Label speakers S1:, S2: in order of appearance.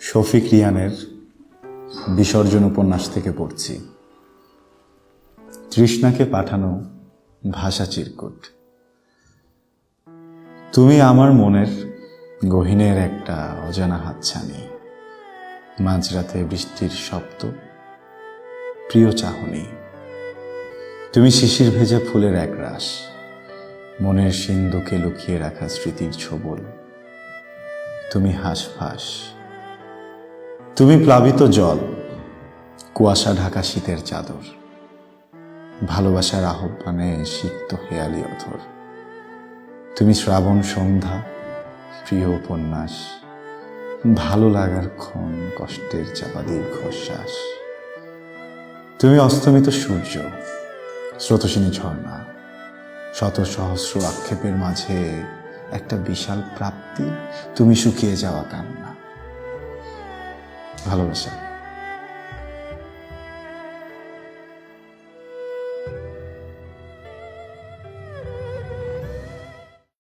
S1: শফিক রিয়ানের বিসর্জন উপন্যাস থেকে পড়ছি। তৃষ্ণাকে পাঠানো ভাষা চিরকুট। তুমি আমার মনের গহীনের একটা অজানা হাতছানি, মাঝরাতে বৃষ্টির শব্দ, প্রিয় চাহনি। তুমি শিশির ভেজা ফুলের এক রাশ, মনের সিন্ধুকে লুকিয়ে রাখা স্মৃতির ছোবল। তুমি হাঁসফাঁস, তুমি প্লাবিত জল, কুয়াশা ঢাকা শীতের চাদর, ভালোবাসার আহ্বানে সিক্ত হেয়ালি অথর। তুমি শ্রাবণ সন্ধ্যা, প্রিয় উপন্যাস, ভালো লাগার ক্ষণ, কষ্টের চাপা দীর্ঘশ্বাস। তুমি অস্তমিত সূর্য, স্রোতস্বিনী ঝর্ণা, শত সহস্র আক্ষেপের মাঝে একটা বিশাল প্রাপ্তি, তুমি শুকিয়ে যাওয়া কান্না। ভালোবাসা।